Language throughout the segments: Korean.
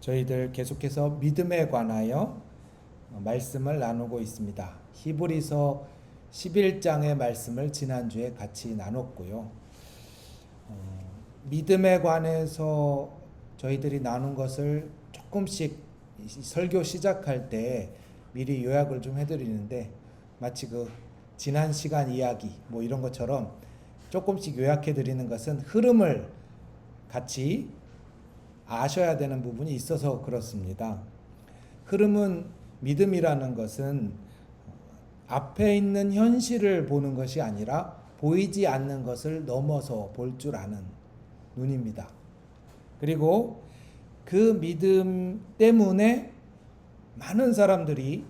저희들 계속해서 믿음에 관하여 말씀을 나누고 있습니다. 히브리서 11장의 말씀을 지난주에 같이 나눴고요. 믿음에 관해서 저희들이 나눈 것을 조금씩 설교 시작할 때 미리 요약을 좀 해드리는데, 마치 그 지난 시간 이야기 뭐 이런 것처럼 조금씩 요약해 드리는 것은 흐름을 같이 아셔야 되는 부분이 있어서 그렇습니다. 흐름은, 믿음이라는 것은 앞에 있는 현실을 보는 것이 아니라 보이지 않는 것을 넘어서 볼 줄 아는 눈입니다. 그리고 그 믿음 때문에 많은 사람들이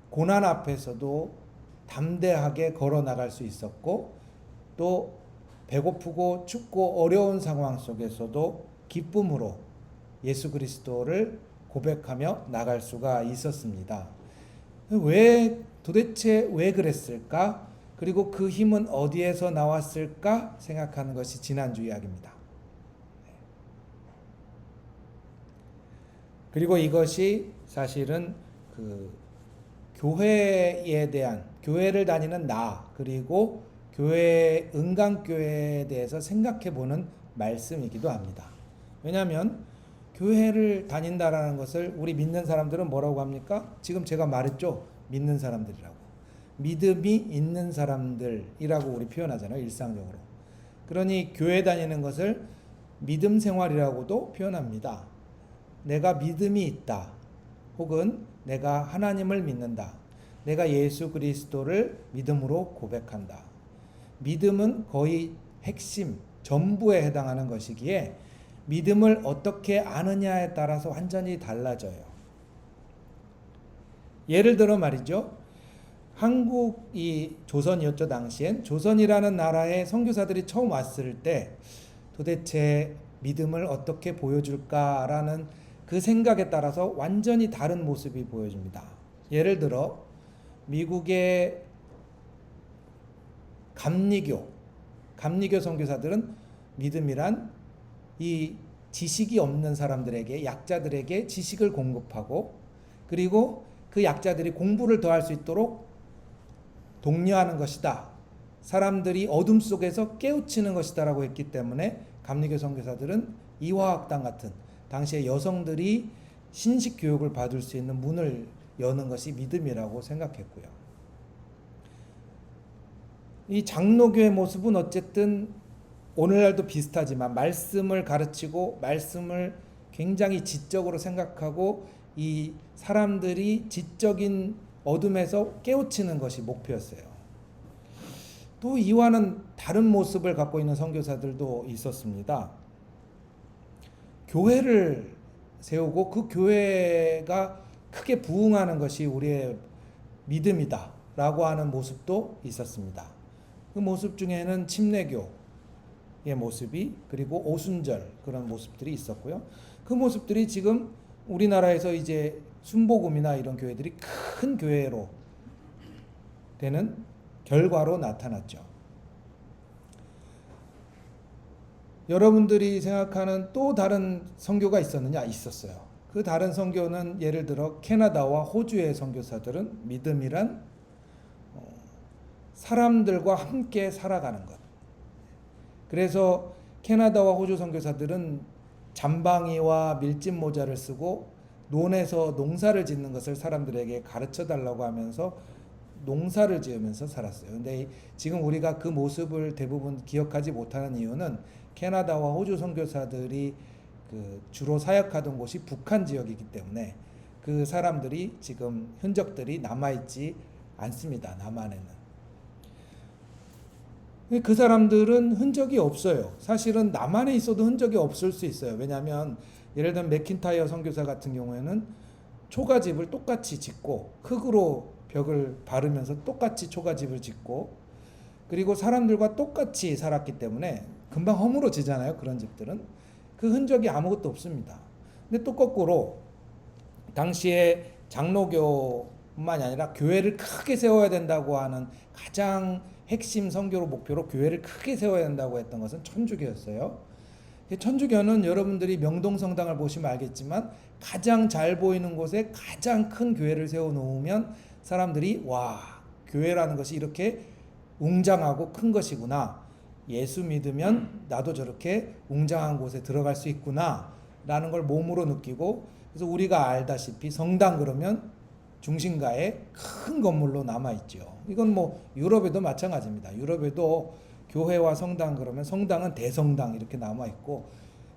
고난 앞에서도 담대하게 걸어 나갈 수 있었고, 또 배고프고 춥고 어려운 상황 속에서도 기쁨으로 예수 그리스도를 고백하며 나갈 수가 있었습니다. 도대체 왜 그랬을까? 그리고 그 힘은 어디에서 나왔을까? 생각하는 것이 지난주 이야기입니다. 그리고 이것이 사실은 그 교회에 대한, 교회를 다니는 나, 그리고 교회, 은강교회에 대해서 생각해 보는 말씀이기도 합니다. 왜냐하면 교회를 다닌다라는 것을 우리 믿는 사람들은 뭐라고 합니까? 지금 제가 말했죠. 믿는 사람들이라고. 믿음이 있는 사람들이라고 우리 표현하잖아요, 일상적으로. 그러니 교회 다니는 것을 믿음 생활이라고도 표현합니다. 내가 믿음이 있다, 혹은 내가 하나님을 믿는다, 내가 예수 그리스도를 믿음으로 고백한다. 믿음은 거의 핵심, 전부에 해당하는 것이기에 믿음을 어떻게 아느냐에 따라서 완전히 달라져요. 예를 들어 말이죠, 한국이 조선이었죠. 당시엔 조선이라는 나라에 선교사들이 처음 왔을 때 도대체 믿음을 어떻게 보여줄까라는 그 생각에 따라서 완전히 다른 모습이 보여집니다. 예를 들어 미국의 감리교 선교사들은 믿음이란 이 지식이 없는 사람들에게, 약자들에게 지식을 공급하고, 그리고 그 약자들이 공부를 더 할 수 있도록 독려하는 것이다, 사람들이 어둠 속에서 깨우치는 것이다 라고 했기 때문에 감리교 선교사들은 이화학당 같은 당시에 여성들이 신식 교육을 받을 수 있는 문을 여는 것이 믿음이라고 생각했고요. 이 장로교의 모습은 어쨌든 오늘날도 비슷하지만 말씀을 가르치고 말씀을 굉장히 지적으로 생각하고 이 사람들이 지적인 어둠에서 깨우치는 것이 목표였어요. 또 이와는 다른 모습을 갖고 있는 선교사들도 있었습니다. 교회를 세우고 그 교회가 크게 부흥하는 것이 우리의 믿음이다 라고 하는 모습도 있었습니다. 그 모습 중에는 침례교의 모습이, 그리고 오순절, 그런 모습들이 있었고요. 그 모습들이 지금 우리나라에서 이제 순복음이나 이런 교회들이 큰 교회로 되는 결과로 나타났죠. 여러분들이 생각하는 또 다른 선교가 있었느냐? 있었어요. 그 다른 선교는 예를 들어 캐나다와 호주의 선교사들은 믿음이란 사람들과 함께 살아가는 것. 그래서 캐나다와 호주 선교사들은 잠방이와 밀짚 모자를 쓰고 논에서 농사를 짓는 것을 사람들에게 가르쳐 달라고 하면서 농사를 지으면서 살았어요. 근데 지금 우리가 그 모습을 대부분 기억하지 못하는 이유는 캐나다와 호주 선교사들이 그 주로 사역하던 곳이 북한 지역이기 때문에 그 사람들이 지금 흔적들이 남아있지 않습니다. 남한에는. 그 사람들은 흔적이 없어요. 사실은 남한에 있어도 흔적이 없을 수 있어요. 왜냐하면 예를 들면 맥킨타이어 선교사 같은 경우에는 초가집을 똑같이 짓고, 흙으로 벽을 바르면서 똑같이 초가집을 짓고, 그리고 사람들과 똑같이 살았기 때문에 금방 허물어지잖아요. 그런 집들은. 그 흔적이 아무것도 없습니다. 근데 또 거꾸로 당시에 장로교뿐만이 아니라 교회를 크게 세워야 된다고 하는 가장 핵심 선교로 목표로 교회를 크게 세워야 된다고 했던 것은 천주교였어요. 천주교는 여러분들이 명동성당을 보시면 알겠지만 가장 잘 보이는 곳에 가장 큰 교회를 세워놓으면 사람들이 와, 교회라는 것이 이렇게 웅장하고 큰 것이구나, 예수 믿으면 나도 저렇게 웅장한 곳에 들어갈 수 있구나 라는 걸 몸으로 느끼고, 그래서 우리가 알다시피 성당 그러면 중심가에 큰 건물로 남아있죠. 이건 뭐 유럽에도 마찬가지입니다. 유럽에도 교회와 성당 그러면 성당은 대성당 이렇게 남아있고,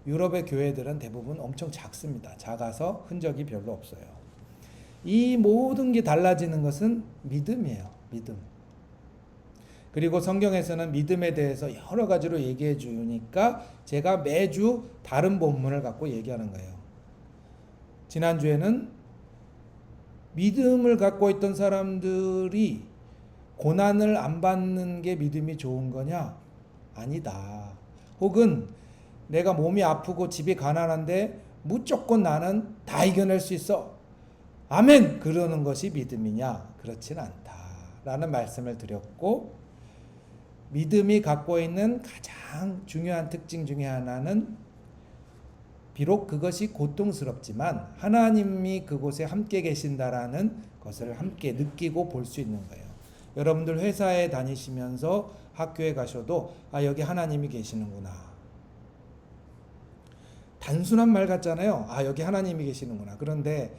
유럽의 교회들은 대부분 엄청 작습니다. 작아서 흔적이 별로 없어요. 이 모든 게 달라지는 것은 믿음이에요. 믿음. 그리고 성경에서는 믿음에 대해서 여러 가지로 얘기해 주니까 제가 매주 다른 본문을 갖고 얘기하는 거예요. 지난주에는 믿음을 갖고 있던 사람들이 고난을 안 받는 게 믿음이 좋은 거냐? 아니다. 혹은 내가 몸이 아프고 집이 가난한데 무조건 나는 다 이겨낼 수 있어, 아멘! 그러는 것이 믿음이냐? 그렇진 않다 라는 말씀을 드렸고, 믿음이 갖고 있는 가장 중요한 특징 중에 하나는 비록 그것이 고통스럽지만 하나님이 그곳에 함께 계신다라는 것을 함께 느끼고 볼 수 있는 거예요. 여러분들 회사에 다니시면서 학교에 가셔도 아, 여기 하나님이 계시는구나. 단순한 말 같잖아요. 아, 여기 하나님이 계시는구나. 그런데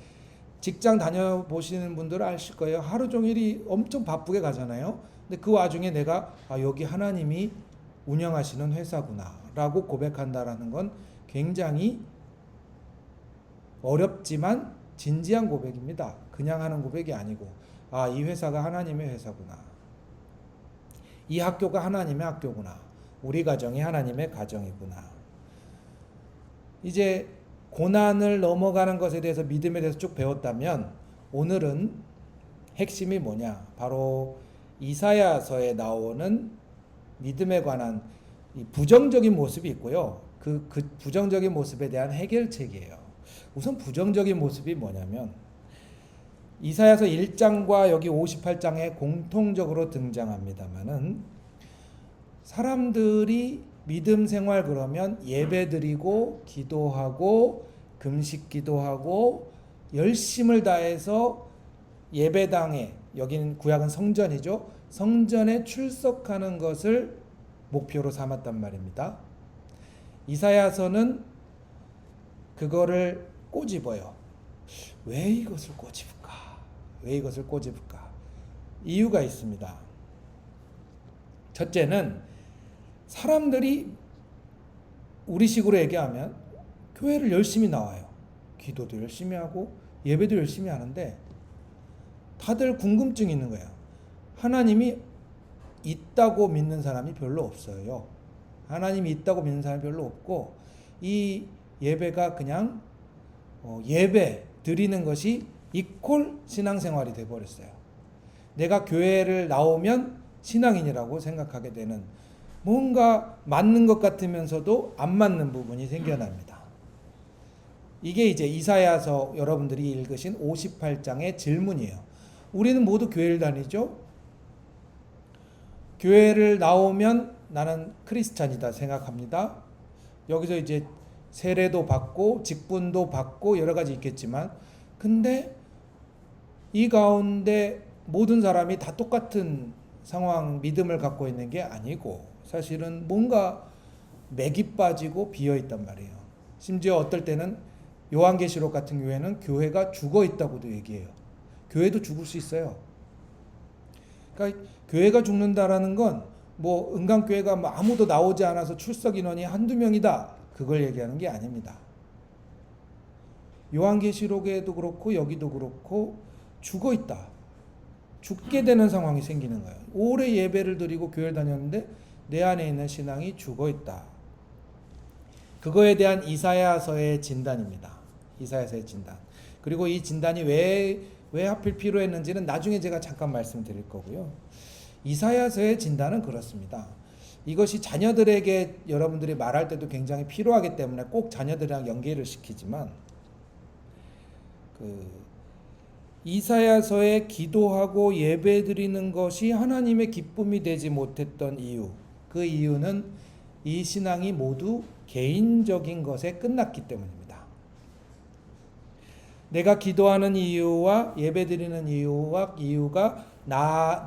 직장 다녀보시는 분들은 아실 거예요. 하루 종일이 엄청 바쁘게 가잖아요. 근데 그 와중에 내가 아, 여기 하나님이 운영하시는 회사구나 라고 고백한다라는 건 굉장히 어렵지만 진지한 고백입니다. 그냥 하는 고백이 아니고, 아, 이 회사가 하나님의 회사구나, 이 학교가 하나님의 학교구나, 우리 가정이 하나님의 가정이구나. 이제 고난을 넘어가는 것에 대해서, 믿음에 대해서 쭉 배웠다면, 오늘은 핵심이 뭐냐? 바로 이사야서에 나오는 믿음에 관한 이 부정적인 모습이 있고요. 그 부정적인 모습에 대한 해결책이에요. 우선 부정적인 모습이 뭐냐면, 이사야서 1장과 여기 58장에 공통적으로 등장합니다만은, 사람들이 믿음 생활 그러면 예배 드리고 기도하고 금식 기도하고 열심을 다해서 예배당에, 여기는 구약은 성전이죠, 성전에 출석하는 것을 목표로 삼았단 말입니다. 이사야서는 그거를 꼬집어요. 왜 이것을 꼬집을까? 왜 이것을 꼬집을까? 이유가 있습니다. 첫째는 사람들이 우리식으로 얘기하면 교회를 열심히 나와요. 기도도 열심히 하고 예배도 열심히 하는데 다들 궁금증이 있는 거예요. 하나님이 있다고 믿는 사람이 별로 없어요. 하나님이 있다고 믿는 사람이 별로 없고, 이 예배가 그냥 예배 드리는 것이 이퀄 신앙생활이 되어버렸어요. 내가 교회를 나오면 신앙인이라고 생각하게 되는, 뭔가 맞는 것 같으면서도 안 맞는 부분이 생겨납니다. 이게 이제 이사야서 여러분들이 읽으신 58장의 질문이에요. 우리는 모두 교회를 다니죠? 교회를 나오면 나는 크리스찬이다 생각합니다. 여기서 이제 세례도 받고 직분도 받고 여러 가지 있겠지만, 근데 이 가운데 모든 사람이 다 똑같은 상황, 믿음을 갖고 있는 게 아니고, 사실은 뭔가 맥이 빠지고 비어있단 말이에요. 심지어 어떨 때는 요한계시록 같은 경우에는 교회가 죽어 있다고도 얘기해요. 교회도 죽을 수 있어요. 그러니까 교회가 죽는다라는 건 뭐 은강교회가 뭐 아무도 나오지 않아서 출석 인원이 한두 명이다, 그걸 얘기하는 게 아닙니다. 요한계시록에도 그렇고 여기도 그렇고 죽어 있다, 죽게 되는 상황이 생기는 거예요. 오래 예배를 드리고 교회를 다녔는데 내 안에 있는 신앙이 죽어 있다. 그거에 대한 이사야서의 진단입니다. 이사야서의 진단. 그리고 이 진단이 왜 하필 필요했는지는 나중에 제가 잠깐 말씀드릴 거고요. 이사야서의 진단은 그렇습니다. 이것이 자녀들에게 여러분들이 말할 때도 굉장히 필요하기 때문에 꼭 자녀들이랑 연계를 시키지만, 이사야서에 기도하고 예배드리는 것이 하나님의 기쁨이 되지 못했던 이유, 그 이유는 이 신앙이 모두 개인적인 것에 끝났기 때문입니다. 내가 기도하는 이유와 예배드리는 이유가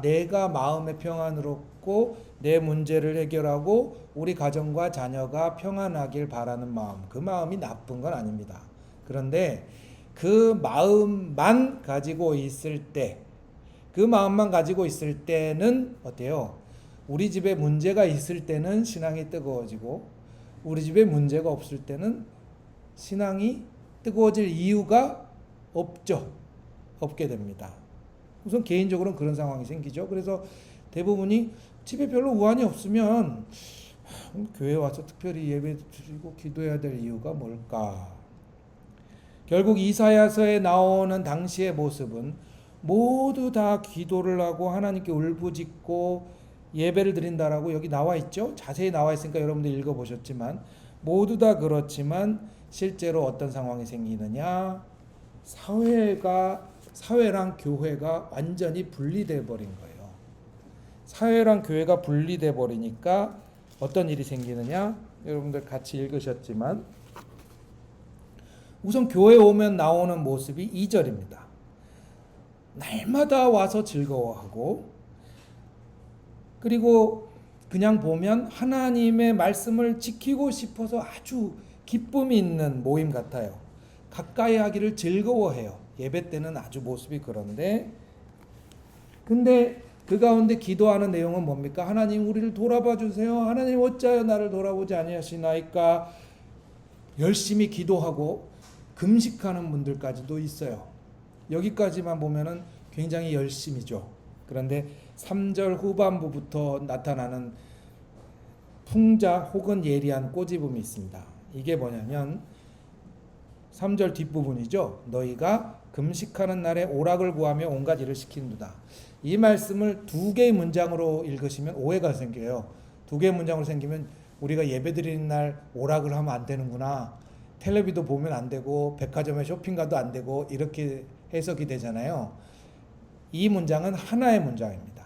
내가 마음의 평안을 얻고 내 문제를 해결하고 우리 가정과 자녀가 평안하길 바라는 마음, 그 마음이 나쁜 건 아닙니다. 그런데 그 마음만 가지고 있을 때, 그 마음만 가지고 있을 때는 어때요? 우리 집에 문제가 있을 때는 신앙이 뜨거워지고 우리 집에 문제가 없을 때는 신앙이 뜨거워질 이유가 없게 됩니다. 우선 개인적으로는 그런 상황이 생기죠. 그래서 대부분이 집에 별로 우환이 없으면 교회 와서 특별히 예배 드리고 기도해야 될 이유가 뭘까? 결국 이사야서에 나오는 당시의 모습은 모두 다 기도를 하고 하나님께 울부짖고 예배를 드린다라고 여기 나와 있죠. 자세히 나와 있으니까 여러분들 읽어보셨지만 모두 다 그렇지만 실제로 어떤 상황이 생기느냐? 사회랑 교회가 완전히 분리돼 버린 거예요. 사회랑 교회가 분리돼 버리니까 어떤 일이 생기느냐? 여러분들 같이 읽으셨지만 우선 교회 오면 나오는 모습이 2절입니다. 날마다 와서 즐거워하고 그리고 그냥 보면 하나님의 말씀을 지키고 싶어서 아주 기쁨이 있는 모임 같아요. 가까이 하기를 즐거워해요. 예배 때는 아주 모습이 그런데 근데 그 가운데 기도하는 내용은 뭡니까? 하나님 우리를 돌아봐 주세요. 하나님 어찌하여 나를 돌아보지 아니하시나이까. 열심히 기도하고 금식하는 분들까지도 있어요. 여기까지만 보면은 굉장히 열심이죠. 그런데 3절 후반부부터 나타나는 풍자 혹은 예리한 꼬집음이 있습니다. 이게 뭐냐면 3절 뒷부분이죠. 너희가 금식하는 날에 오락을 구하며 온갖 일을 시킨도다. 이 말씀을 두 개의 문장으로 읽으시면 오해가 생겨요. 두 개의 문장으로 생기면 우리가 예배드리는 날 오락을 하면 안 되는구나. 텔레비도 보면 안 되고 백화점에 쇼핑 가도 안 되고 이렇게 해석이 되잖아요. 이 문장은 하나의 문장입니다.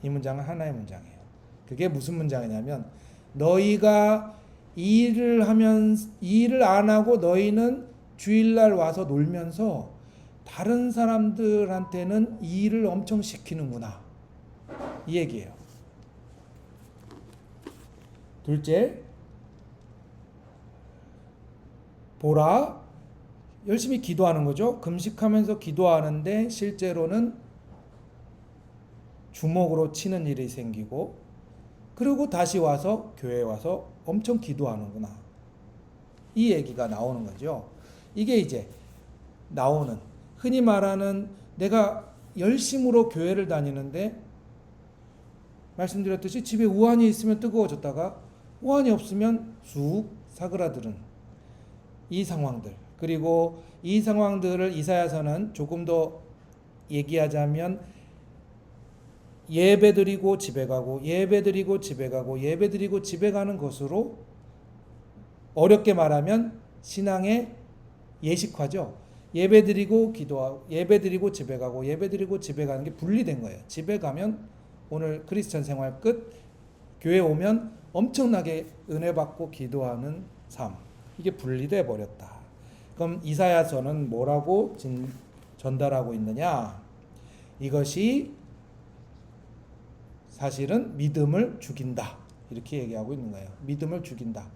이 문장은 하나의 문장이에요. 그게 무슨 문장이냐면 너희가 일을 안 하고 너희는 주일날 와서 놀면서 다른 사람들한테는 일을 엄청 시키는구나. 이 얘기예요. 둘째, 보라, 열심히 기도하는 거죠. 금식하면서 기도하는데 실제로는 주먹으로 치는 일이 생기고 그리고 다시 와서 교회에 와서 엄청 기도하는구나. 이 얘기가 나오는 거죠. 이게 이제 나오는 흔히 말하는 내가 열심으로 교회를 다니는데 말씀드렸듯이 집에 우환이 있으면 뜨거워졌다가 우환이 없으면 쑥 사그라드는 이 상황들. 그리고 이 상황들을 이사야서는 조금 더 얘기하자면 예배드리고 집에 가고 예배드리고 집에 가고 예배드리고 집에 가는 것으로 어렵게 말하면 신앙의 예식화죠. 예배드리고 기도하고 예배드리고 집에 가고 예배드리고 집에 가는 게 분리된 거예요. 집에 가면 오늘 크리스천 생활 끝, 교회 오면 엄청나게 은혜 받고 기도하는 삶. 이게 분리돼 버렸다. 그럼 이사야서는 뭐라고 전달하고 있느냐? 이것이 사실은 믿음을 죽인다. 이렇게 얘기하고 있는 거예요. 믿음을 죽인다.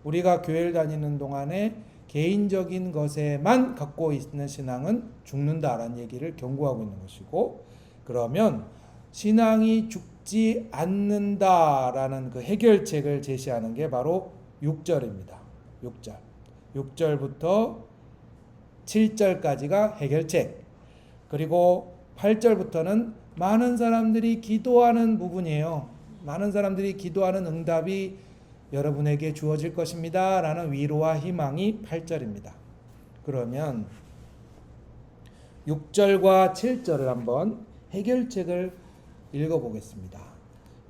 우리가 교회를 다니는 동안에 개인적인 것에만 갖고 있는 신앙은 죽는다라는 얘기를 경고하고 있는 것이고, 그러면 신앙이 죽지 않는다라는 그 해결책을 제시하는 게 바로 6절입니다. 6절. 6절부터 7절까지가 해결책. 그리고 8절부터는 많은 사람들이 기도하는 부분이에요. 많은 사람들이 기도하는 응답이 여러분에게 주어질 것입니다. 라는 위로와 희망이 8절입니다. 그러면 6절과 7절을 한번 해결책을 읽어보겠습니다.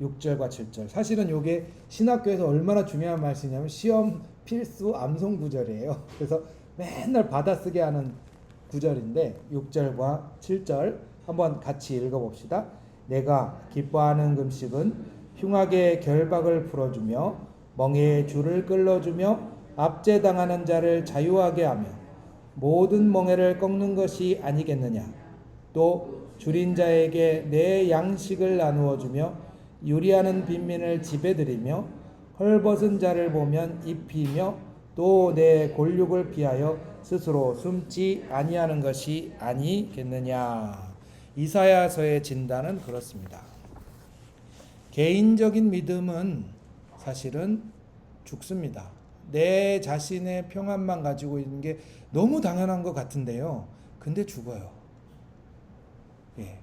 6절과 7절. 사실은 이게 신학교에서 얼마나 중요한 말씀이냐면 시험 필수 암송 구절이에요. 그래서 맨날 받아쓰게 하는 구절인데 6절과 7절 한번 같이 읽어봅시다. 내가 기뻐하는 금식은 흉악의 결박을 풀어주며 멍에의 줄을 끌어주며 압제당하는 자를 자유하게 하며 모든 멍에를 꺾는 것이 아니겠느냐. 또 줄인 자에게 내 양식을 나누어 주며 유리하는 빈민을 집에 들이며 헐벗은 자를 보면 입히며 또 내 골육을 피하여 스스로 숨지 아니하는 것이 아니겠느냐. 이사야서의 진단은 그렇습니다. 개인적인 믿음은 사실은 죽습니다. 내 자신의 평안만 가지고 있는 게 너무 당연한 것 같은데요. 근데 죽어요. 예.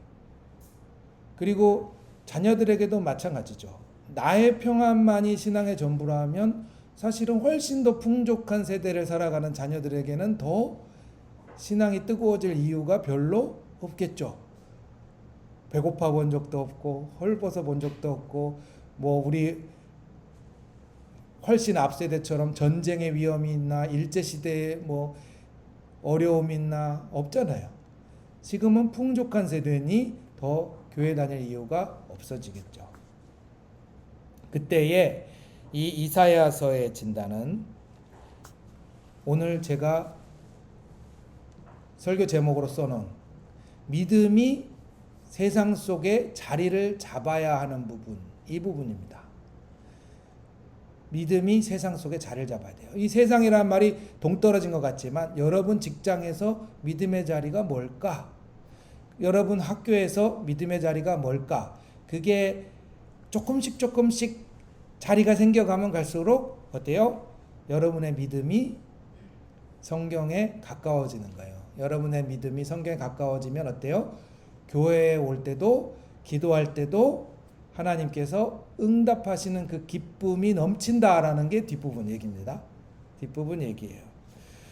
그리고 자녀들에게도 마찬가지죠. 나의 평안만이 신앙의 전부라면 사실은 훨씬 더 풍족한 세대를 살아가는 자녀들에게는 더 신앙이 뜨거워질 이유가 별로 없겠죠. 배고파 본 적도 없고 헐벗어 본 적도 없고 뭐 우리 훨씬 앞 세대처럼 전쟁의 위험이 있나 일제시대에 뭐 어려움이 있나 없잖아요. 지금은 풍족한 세대니 더 교회 다닐 이유가 없어지겠죠. 그때에 이 이사야서의 진단은 오늘 제가 설교 제목으로 써놓은 믿음이 세상 속에 자리를 잡아야 하는 부분, 이 부분입니다. 믿음이 세상 속에 자리를 잡아야 돼요. 이 세상이란 말이 동떨어진 것 같지만 여러분 직장에서 믿음의 자리가 뭘까? 여러분 학교에서 믿음의 자리가 뭘까? 그게 조금씩 자리가 생겨가면 갈수록 어때요? 여러분의 믿음이 성경에 가까워지는 거예요. 여러분의 믿음이 성경에 가까워지면 어때요? 교회에 올 때도 기도할 때도 하나님께서 응답하시는 그 기쁨이 넘친다라는 게 뒷부분 얘기입니다. 뒷부분 얘기예요.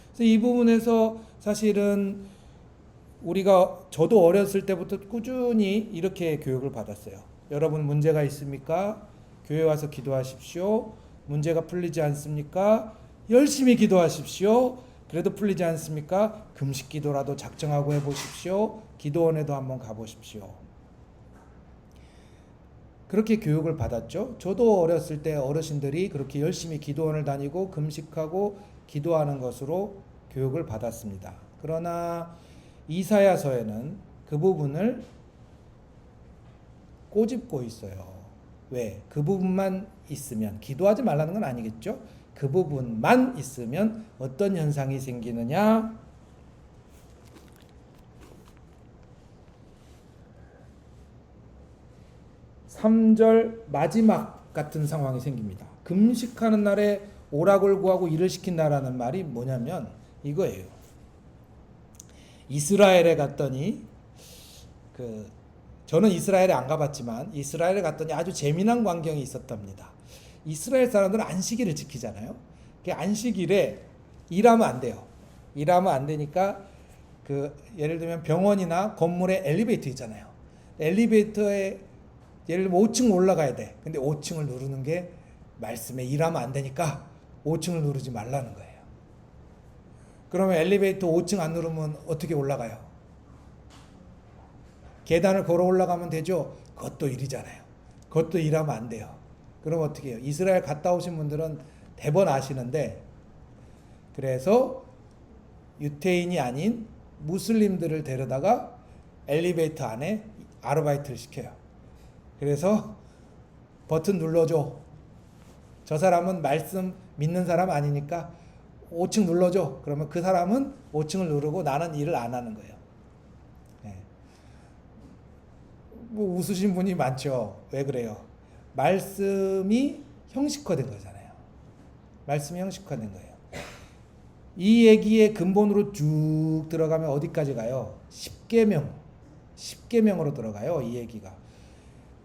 그래서 이 부분에서 사실은 저도 어렸을 때부터 꾸준히 이렇게 교육을 받았어요. 여러분 문제가 있습니까? 교회 와서 기도하십시오. 문제가 풀리지 않습니까? 열심히 기도하십시오. 그래도 풀리지 않습니까? 금식 기도라도 작정하고 해보십시오. 기도원에도 한번 가보십시오. 그렇게 교육을 받았죠. 저도 어렸을 때 어르신들이 그렇게 열심히 기도원을 다니고 금식하고 기도하는 것으로 교육을 받았습니다. 그러나 이사야서에는 그 부분을 꼬집고 있어요. 왜? 그 부분만 있으면, 기도하지 말라는 건 아니겠죠? 그 부분만 있으면 어떤 현상이 생기느냐? (3절) 마지막 같은 상황이 생깁니다. 금식하는 날에 오락을 구하고 일을 시킨다라는 말이 뭐냐면 이거예요. 이스라엘에 갔더니 저는 이스라엘에 안 가봤지만 이스라엘에 갔더니 아주 재미난 광경이 있었답니다. 이스라엘 사람들은 안식일을 지키잖아요. 그 안식일에 일하면 안 돼요. 일하면 안 되니까 예를 들면 병원이나 건물에 엘리베이터 있잖아요. 엘리베이터에 예를 들면 5층 올라가야 돼. 근데 5층을 누르는 게 말씀에 일하면 안 되니까 5층을 누르지 말라는 거예요. 그러면 엘리베이터 5층 안 누르면 어떻게 올라가요? 계단을 걸어 올라가면 되죠? 그것도 일이잖아요. 그것도 일하면 안 돼요. 그럼 어떻게 해요? 이스라엘 갔다 오신 분들은 대번 아시는데, 그래서 유태인이 아닌 무슬림들을 데려다가 엘리베이터 안에 아르바이트를 시켜요. 그래서 버튼 눌러줘. 저 사람은 말씀 믿는 사람 아니니까 5층 눌러줘. 그러면 그 사람은 5층을 누르고 나는 일을 안 하는 거예요. 네. 뭐 웃으신 분이 많죠. 왜 그래요? 말씀이 형식화된 거잖아요. 말씀이 형식화된 거예요. 이 얘기의 근본으로 쭉 들어가면 어디까지 가요? 10계명으로 들어가요. 이 얘기가.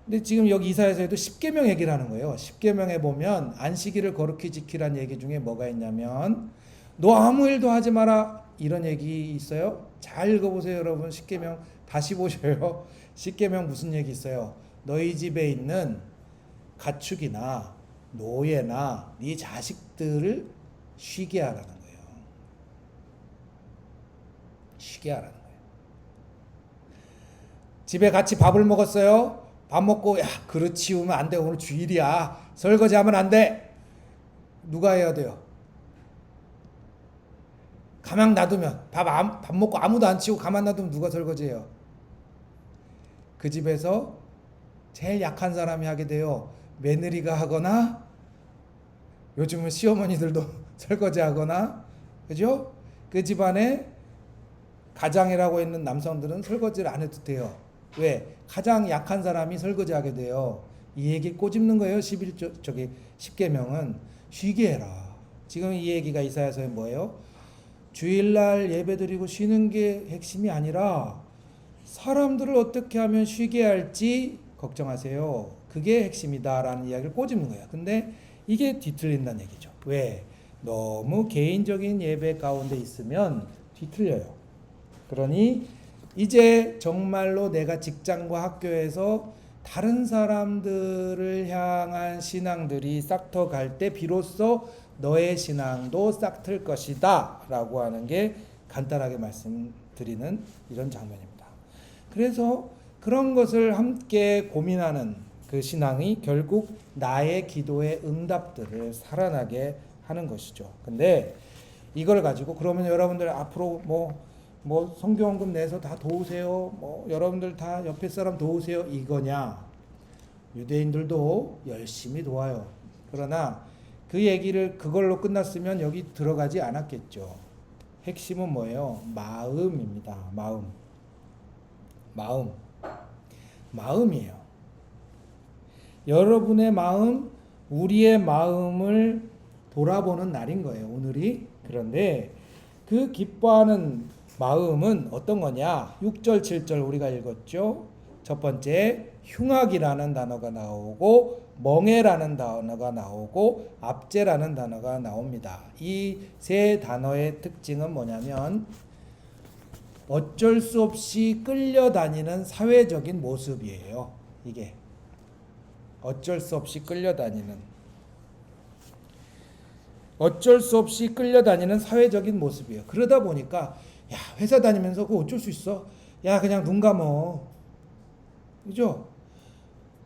근데 지금 여기 이사야서에도 10계명 얘기를 하는 거예요. 10계명에 보면 안식일을 거룩히 지키라는 얘기 중에 뭐가 있냐면 너 아무 일도 하지 마라 이런 얘기 있어요. 잘 읽어보세요. 여러분 10계명 다시 보셔요. 10계명 무슨 얘기 있어요? 너희 집에 있는 가축이나 노예나 네 자식들을 쉬게 하라는 거예요. 쉬게 하라는 거예요. 집에 같이 밥을 먹었어요. 밥 먹고 야 그릇 치우면 안 돼. 오늘 주일이야. 설거지하면 안 돼. 누가 해야 돼요? 가만 놔두면 밥 먹고 아무도 안 치우고 가만 놔두면 누가 설거지해요? 그 집에서 제일 약한 사람이 하게 돼요. 며느리가 하거나 요즘은 시어머니들도 설거지 하거나, 그죠? 그 집안에 가장이라고 있는 남성들은 설거지를 안 해도 돼요. 왜? 가장 약한 사람이 설거지 하게 돼요. 이 얘기 꼬집는 거예요. 10계명은 쉬게 해라. 지금 이 얘기가 이사야서에 뭐예요? 주일날 예배드리고 쉬는 게 핵심이 아니라 사람들을 어떻게 하면 쉬게 할지 걱정하세요. 그게 핵심이다라는 이야기를 꼬집는 거야. 근데 이게 뒤틀린다는 얘기죠. 왜? 너무 개인적인 예배 가운데 있으면 뒤틀려요. 그러니 이제 정말로 내가 직장과 학교에서 다른 사람들을 향한 신앙들이 싹터 갈 때 비로소 너의 신앙도 싹틀 것이다 라고 하는 게 간단하게 말씀드리는 이런 장면입니다. 그래서 그런 것을 함께 고민하는 그 신앙이 결국 나의 기도의 응답들을 살아나게 하는 것이죠. 근데 이걸 가지고 그러면 여러분들 앞으로 뭐 성교원금 내서 다 도우세요. 뭐 여러분들 다 옆에 사람 도우세요. 이거냐? 유대인들도 열심히 도와요. 그러나 그 얘기를 그걸로 끝났으면 여기 들어가지 않았겠죠. 핵심은 뭐예요? 마음입니다. 마음이에요. 여러분의 마음, 우리의 마음을 돌아보는 날인 거예요. 오늘이. 그런데 그 기뻐하는 마음은 어떤 거냐? 6절, 7절 우리가 읽었죠. 첫 번째, 흉악이라는 단어가 나오고 멍해라는 단어가 나오고 압제라는 단어가 나옵니다. 이 세 단어의 특징은 뭐냐면 어쩔 수 없이 끌려다니는 사회적인 모습이에요. 이게 어쩔 수 없이 끌려다니는 사회적인 모습이에요. 그러다 보니까 야, 회사 다니면서 그거 어쩔 수 있어? 야, 그냥 눈 감어. 그죠?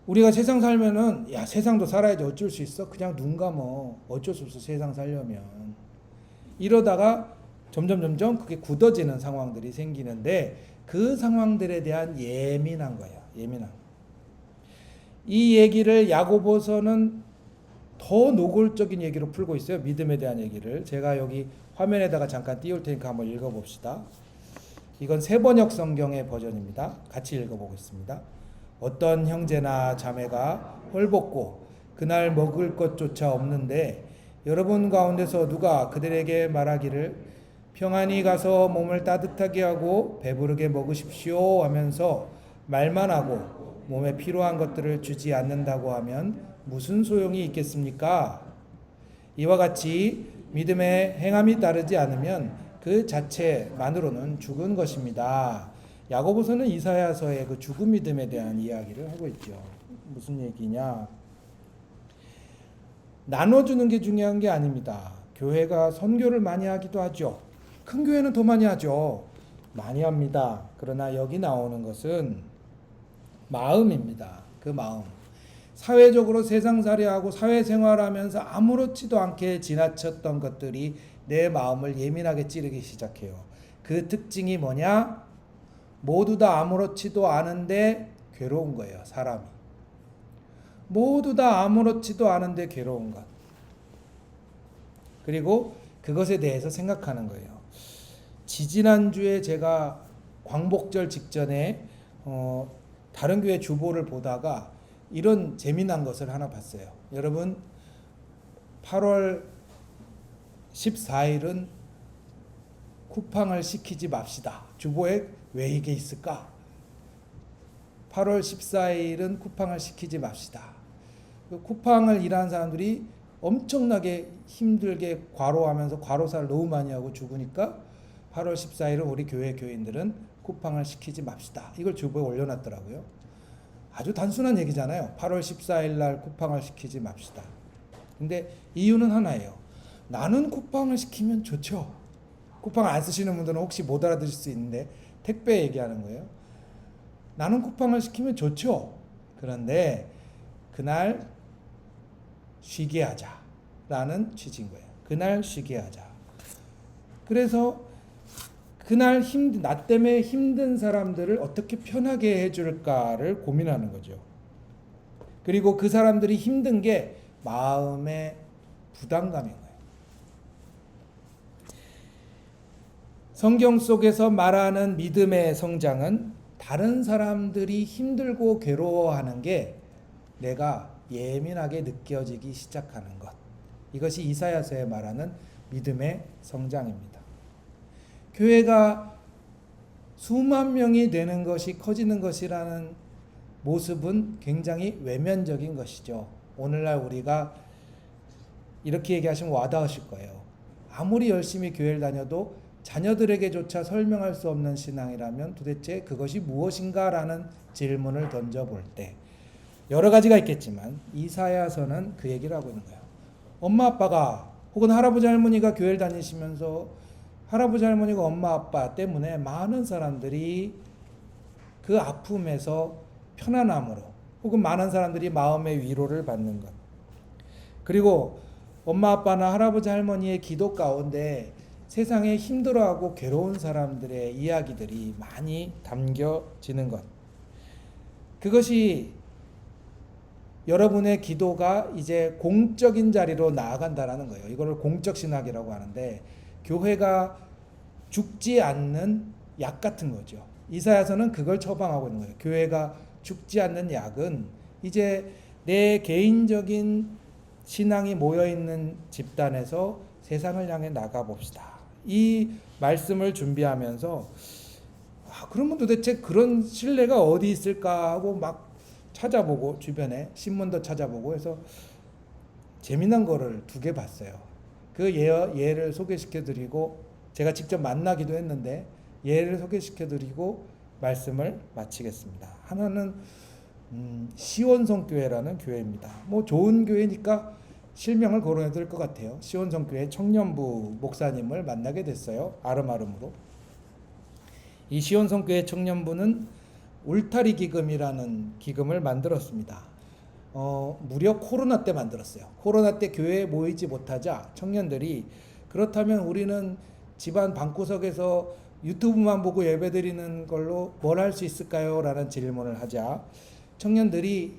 우리가 세상 살면은 야, 세상도 살아야지 어쩔 수 있어? 그냥 눈 감어. 어쩔 수 없어, 세상 살려면. 이러다가 점점 그게 굳어지는 상황들이 생기는데 그 상황들에 대한 예민한 거야. 이 얘기를 야고보서는 더 노골적인 얘기로 풀고 있어요. 믿음에 대한 얘기를. 제가 여기 화면에다가 잠깐 띄울 테니까 한번 읽어봅시다. 이건 세번역 성경의 버전입니다. 같이 읽어보겠습니다. 어떤 형제나 자매가 헐벗고 그날 먹을 것조차 없는데 여러분 가운데서 누가 그들에게 말하기를 평안히 가서 몸을 따뜻하게 하고 배부르게 먹으십시오 하면서 말만 하고 몸에 필요한 것들을 주지 않는다고 하면 무슨 소용이 있겠습니까? 이와 같이 믿음에 행함이 따르지 않으면 그 자체만으로는 죽은 것입니다. 야고보서는 이사야서의 그 죽은 믿음에 대한 이야기를 하고 있죠. 무슨 얘기냐? 나눠주는 게 중요한 게 아닙니다. 교회가 선교를 많이 하기도 하죠. 큰 교회는 더 많이 하죠. 많이 합니다. 그러나 여기 나오는 것은 마음입니다. 그 마음. 사회적으로 세상살이하고 사회생활하면서 아무렇지도 않게 지나쳤던 것들이 내 마음을 예민하게 찌르기 시작해요. 그 특징이 뭐냐? 모두 다 아무렇지도 않은데 괴로운 거예요. 사람이. 모두 다 아무렇지도 않은데 괴로운 것. 그리고 그것에 대해서 생각하는 거예요. 지지난주에 제가 광복절 직전에 다른 교회 주보를 보다가 이런 재미난 것을 하나 봤어요. 여러분 8월 14일은 쿠팡을 시키지 맙시다. 주보에 왜 이게 있을까? 8월 14일은 쿠팡을 시키지 맙시다. 쿠팡을 일하는 사람들이 엄청나게 힘들게 과로하면서 과로사를 너무 많이 하고 죽으니까 8월 14일은 우리 교회 교인들은 쿠팡을 시키지 맙시다. 이걸 주보에 올려놨더라고요. 아주 단순한 얘기잖아요. 8월 14일 날 쿠팡을 시키지 맙시다. 근데 이유는 하나예요. 나는 쿠팡을 시키면 좋죠. 쿠팡 안 쓰시는 분들은 혹시 못 알아들을 수 있는데 택배 얘기하는 거예요. 나는 쿠팡을 시키면 좋죠. 그런데 그날 쉬게 하자. 라는 취지인 거예요. 그날 쉬게 하자. 그래서 그날 나 때문에 힘든 사람들을 어떻게 편하게 해줄까를 고민하는 거죠. 그리고 그 사람들이 힘든 게 마음의 부담감인 거예요. 성경 속에서 말하는 믿음의 성장은 다른 사람들이 힘들고 괴로워하는 게 내가 예민하게 느껴지기 시작하는 것. 이것이 이사야서에 말하는 믿음의 성장입니다. 교회가 수만 명이 되는 것이 커지는 것이라는 모습은 굉장히 외면적인 것이죠. 오늘날 우리가 이렇게 얘기하시면 와닿으실 거예요. 아무리 열심히 교회를 다녀도 자녀들에게조차 설명할 수 없는 신앙이라면 도대체 그것이 무엇인가라는 질문을 던져볼 때 여러 가지가 있겠지만 이사야서는 그 얘기를 하고 있는 거예요. 엄마 아빠가 혹은 할아버지 할머니가 교회를 다니시면서 할아버지 할머니가 엄마 아빠 때문에 많은 사람들이 그 아픔에서 편안함으로 혹은 많은 사람들이 마음의 위로를 받는 것. 그리고 엄마 아빠나 할아버지 할머니의 기도 가운데 세상에 힘들어하고 괴로운 사람들의 이야기들이 많이 담겨지는 것. 그것이 여러분의 기도가 이제 공적인 자리로 나아간다라는 거예요. 이거를 공적 신학이라고 하는데 교회가 죽지 않는 약 같은 거죠. 이사야서는 그걸 처방하고 있는 거예요. 교회가 죽지 않는 약은 이제 내 개인적인 신앙이 모여있는 집단에서 세상을 향해 나가봅시다. 이 말씀을 준비하면서 그러면 도대체 그런 신뢰가 어디 있을까 하고 막 찾아보고 주변에 신문도 찾아보고 해서 재미난 거를 2개 봤어요. 그 예를 소개시켜 드리고 제가 직접 만나기도 했는데 예를 소개시켜 드리고 말씀을 마치겠습니다. 하나는 시온성교회라는 교회입니다. 뭐 좋은 교회니까 실명을 거론해 드릴 것 같아요. 시온성교회 청년부 목사님을 만나게 됐어요. 아름아름으로. 이 시온성교회 청년부는 울타리 기금이라는 기금을 만들었습니다. 무려 코로나 때 만들었어요. 코로나 때 교회에 모이지 못하자 청년들이 그렇다면 우리는 집안 방구석에서 유튜브만 보고 예배드리는 걸로 뭘 할 수 있을까요? 라는 질문을 하자 청년들이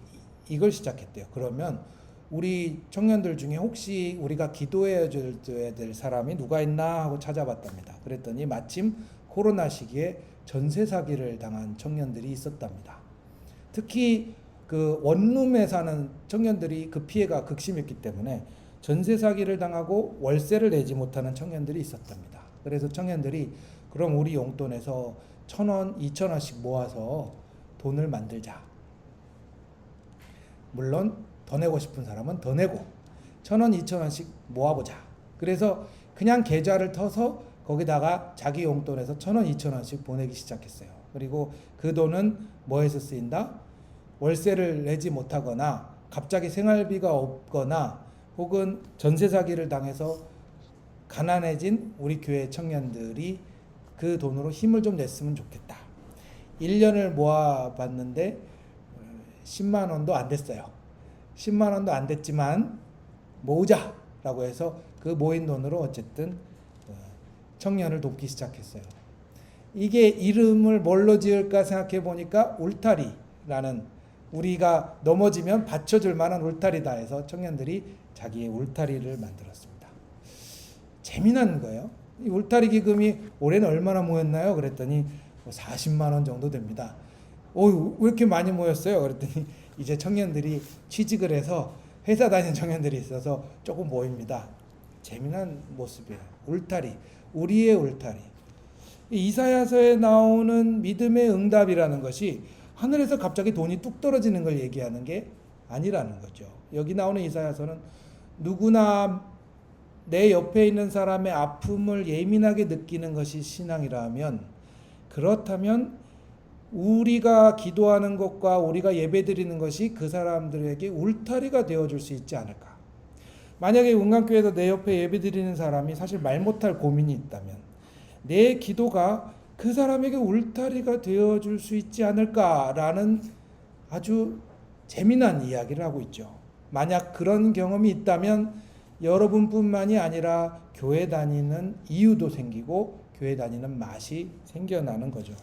이걸 시작했대요. 그러면 우리 청년들 중에 혹시 우리가 기도해 줘야 될 사람이 누가 있나 하고 찾아봤답니다. 그랬더니 마침 코로나 시기에 전세 사기를 당한 청년들이 있었답니다. 특히 그 원룸에 사는 청년들이 그 피해가 극심했기 때문에 전세 사기를 당하고 월세를 내지 못하는 청년들이 있었답니다. 그래서 청년들이 그럼 우리 용돈에서 1,000원, 2,000원씩 모아서 돈을 만들자. 물론 더 내고 싶은 사람은 더 내고 1,000원, 2,000원씩 모아보자. 그래서 그냥 계좌를 터서 거기다가 자기 용돈에서 1,000원, 2,000원씩 보내기 시작했어요. 그리고 그 돈은 뭐에서 쓰인다? 월세를 내지 못하거나 갑자기 생활비가 없거나 혹은 전세 사기를 당해서 가난해진 우리 교회 청년들이 그 돈으로 힘을 좀 냈으면 좋겠다. 1년을 모아봤는데 10만 원도 안 됐어요. 10만 원도 안 됐지만 모으자라고 해서 그 모인 돈으로 어쨌든 청년을 돕기 시작했어요. 이게 이름을 뭘로 지을까 생각해 보니까 울타리라는 우리가 넘어지면 받쳐줄 만한 울타리다 해서 청년들이 자기의 울타리를 만들었습니다. 재미난 거예요. 이 울타리 기금이 올해는 얼마나 모였나요? 그랬더니 40만 원 정도 됩니다. 왜 이렇게 많이 모였어요? 그랬더니 이제 청년들이 취직을 해서 회사 다니는 청년들이 있어서 조금 모입니다. 재미난 모습이에요. 울타리, 우리의 울타리. 이사야서에 나오는 믿음의 응답이라는 것이 하늘에서 갑자기 돈이 뚝 떨어지는 걸 얘기하는 게 아니라는 거죠. 여기 나오는 이사야서는 누구나 내 옆에 있는 사람의 아픔을 예민하게 느끼는 것이 신앙이라면 그렇다면 우리가 기도하는 것과 우리가 예배드리는 것이 그 사람들에게 울타리가 되어줄 수 있지 않을까. 만약에 은강교회에서 내 옆에 예배드리는 사람이 사실 말 못할 고민이 있다면 내 기도가 그 사람에게 울타리가 되어줄 수 있지 않을까라는 아주 재미난 이야기를 하고 있죠. 만약 그런 경험이 있다면 여러분뿐만이 아니라 교회 다니는 이유도 생기고 교회 다니는 맛이 생겨나는 거죠.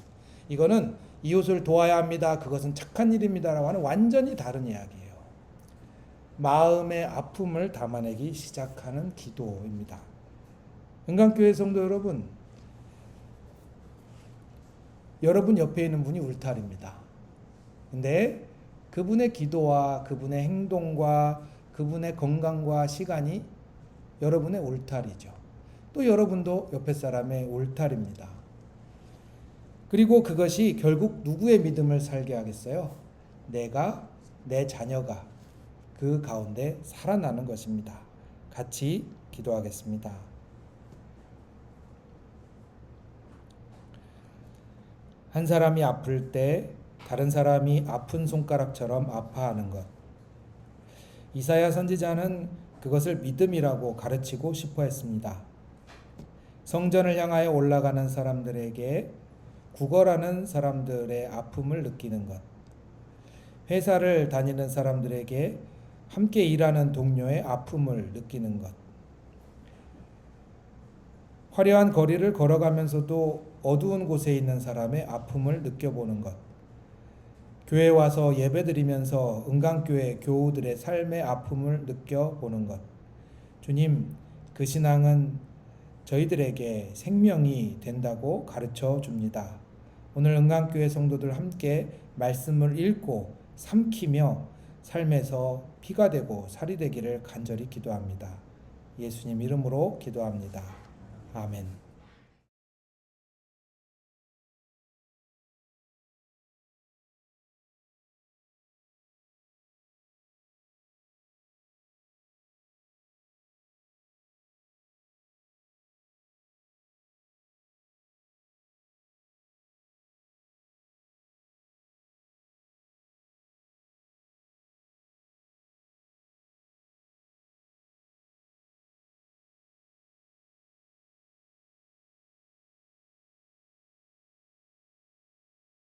이거는 이웃을 도와야 합니다. 그것은 착한 일입니다라고 하는 완전히 다른 이야기예요. 마음의 아픔을 담아내기 시작하는 기도입니다. 은강교회 성도 여러분, 여러분 옆에 있는 분이 울타리입니다. 근데 그분의 기도와 그분의 행동과 그분의 건강과 시간이 여러분의 울타리죠. 또 여러분도 옆에 사람의 울타리입니다. 그리고 그것이 결국 누구의 믿음을 살게 하겠어요? 내가, 내 자녀가 그 가운데 살아나는 것입니다. 같이 기도하겠습니다. 한 사람이 아플 때 다른 사람이 아픈 손가락처럼 아파하는 것. 이사야 선지자는 그것을 믿음이라고 가르치고 싶어 했습니다. 성전을 향하여 올라가는 사람들에게 구걸하는 사람들의 아픔을 느끼는 것. 회사를 다니는 사람들에게 함께 일하는 동료의 아픔을 느끼는 것. 화려한 거리를 걸어가면서도 어두운 곳에 있는 사람의 아픔을 느껴보는 것. 교회 와서 예배드리면서 은강교회 교우들의 삶의 아픔을 느껴보는 것. 주님, 그 신앙은 저희들에게 생명이 된다고 가르쳐 줍니다. 오늘 은강교회 성도들 함께 말씀을 읽고 삼키며 삶에서 피가 되고 살이 되기를 간절히 기도합니다. 예수님 이름으로 기도합니다. 아멘.